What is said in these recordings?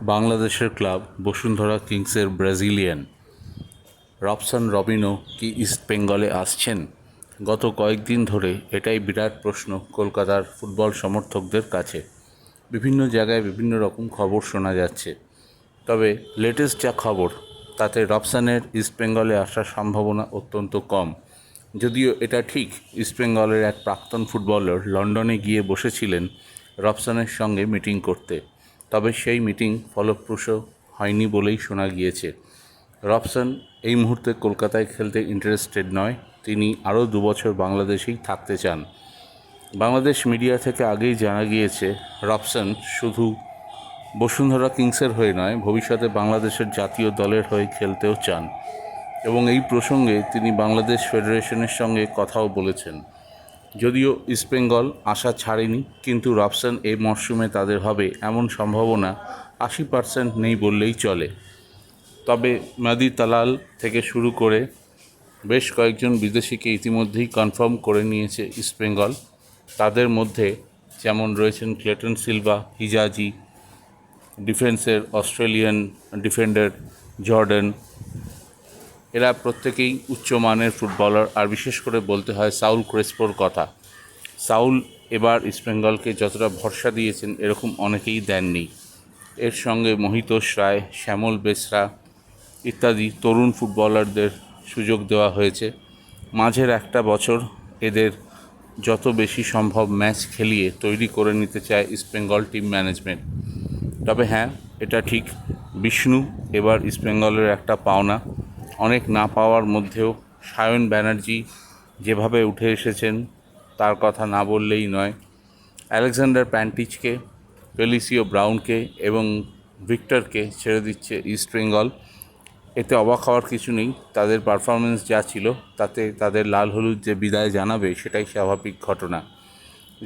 বাংলাদেশের ক্লাব বসুন্ধরা কিংসের Brazilian Robson রবিনো কি ইস্ট বেঙ্গলে আসছেন? গত কয়েকদিন ধরে এটাই বিরাট প্রশ্ন কলকাতার ফুটবল সমর্থকদের কাছে। বিভিন্ন জায়গায় বিভিন্ন রকম খবর শোনা যাচ্ছে, তবে লেটেস্ট যা খবর তাতে রবসনের ইস্টবেঙ্গলে আসার সম্ভাবনা অত্যন্ত কম। যদিও এটা ঠিক, ইস্টবেঙ্গলের এক প্রাক্তন ফুটবলার লন্ডনে গিয়ে বসেছিলেন রবসনের সঙ্গে মিটিং করতে, তবে সেই মিটিং ফলপ্রসূ হয়নি বলেই শোনা গিয়েছে। রবসন এই মুহূর্তে কলকাতায় খেলতে ইন্টারেস্টেড নয়, তিনি আরও 2 বছর বাংলাদেশেই থাকতে চান। বাংলাদেশ মিডিয়া থেকে আগেই জানা গিয়েছে রবসন শুধু বসুন্ধরা কিংসের হয়ে নয়, ভবিষ্যতে বাংলাদেশের জাতীয় দলের হয়ে খেলতেও চান এবং এই প্রসঙ্গে তিনি বাংলাদেশ ফেডারেশনের সঙ্গে কথাও বলেছেন। যদিও ইস্টবেঙ্গল আশা ছাড়েনি, কিন্তু রবসন এই মরশুমে তাদের হবে এমন সম্ভাবনা 80% নেই বললেই চলে। তবে মাদি তালাল থেকে শুরু করে বেশ কয়েকজন বিদেশিকে ইতিমধ্যেই কনফার্ম করে নিয়েছে ইস্টবেঙ্গল। তাদের মধ্যে যেমন রয়েছেন ক্লেটন সিলভা, হিজাজি, ডিফেন্সের অস্ট্রেলিয়ান ডিফেন্ডার জর্ডান। এরা প্রত্যেকেই উচ্চমানের ফুটবলার, আর বিশেষ করে বলতে হয় সাউল ক্রেসপোর কথা। সাউল এবার ইস্টবেঙ্গলকে যতটা ভরসা দিয়েছেন এরকম অনেকেই দেননি। এর সঙ্গে মোহিতোষ রায়, শ্যামল বেসরা ইত্যাদি তরুণ ফুটবলারদের সুযোগ দেওয়া হয়েছে। মাঝের একটা বছর এদের যত বেশি সম্ভব ম্যাচ খেলিয়ে তৈরি করে নিতে চায় ইস্টবেঙ্গল টিম ম্যানেজমেন্ট। তবে হ্যাঁ, এটা ঠিক, বিষ্ণু এবার ইস্টবেঙ্গলের একটা পাওনা। অনেক না পাওয়ার মধ্যেও সায়ন ব্যানার্জি যেভাবে উঠে এসেছেন তার কথা না বললেই নয়। আলেকজান্ডার প্যান্টিচকে, ফেলিসিও ব্রাউনকে এবং ভিক্টরকে ছেড়ে দিচ্ছে ইস্টবেঙ্গল। এতে অবাক হওয়ার কিছু নেই, তাদের পারফরমেন্স যা ছিল তাতে তাদের লাল হলুদ যে বিদায় জানাবে সেটাই স্বাভাবিক ঘটনা।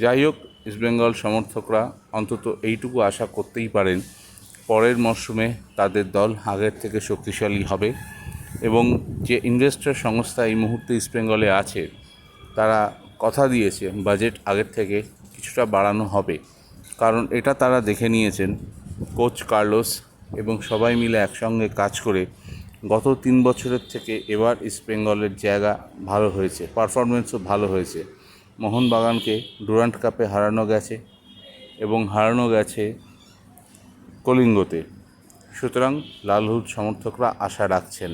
যাই হোক, ইস্টবেঙ্গল সমর্থকরা অন্তত এইটুকু আশা করতেই পারেন পরের মরশুমে তাদের দল আগের থেকে শক্তিশালী হবে এবং যে ইনভেস্টর সংস্থা এই মুহূর্তে ইস্টবেঙ্গলে আছে তারা কথা দিয়েছে বাজেট আগের থেকে কিছুটা বাড়ানো হবে, কারণ এটা তারা দেখে নিয়েছেন কোচ কার্লোস এবং সবাই মিলে একসঙ্গে কাজ করে গত 3 বছরের থেকে এবার ইস্টবেঙ্গলের জায়গা ভালো হয়েছে, পারফরমেন্সও ভালো হয়েছে। মোহনবাগানকে ডুরান্ট কাপে হারানো গেছে এবং হারানো গেছে কলিঙ্গতে। সুতরাং লাল হলুদ সমর্থকরা আশা রাখছেন।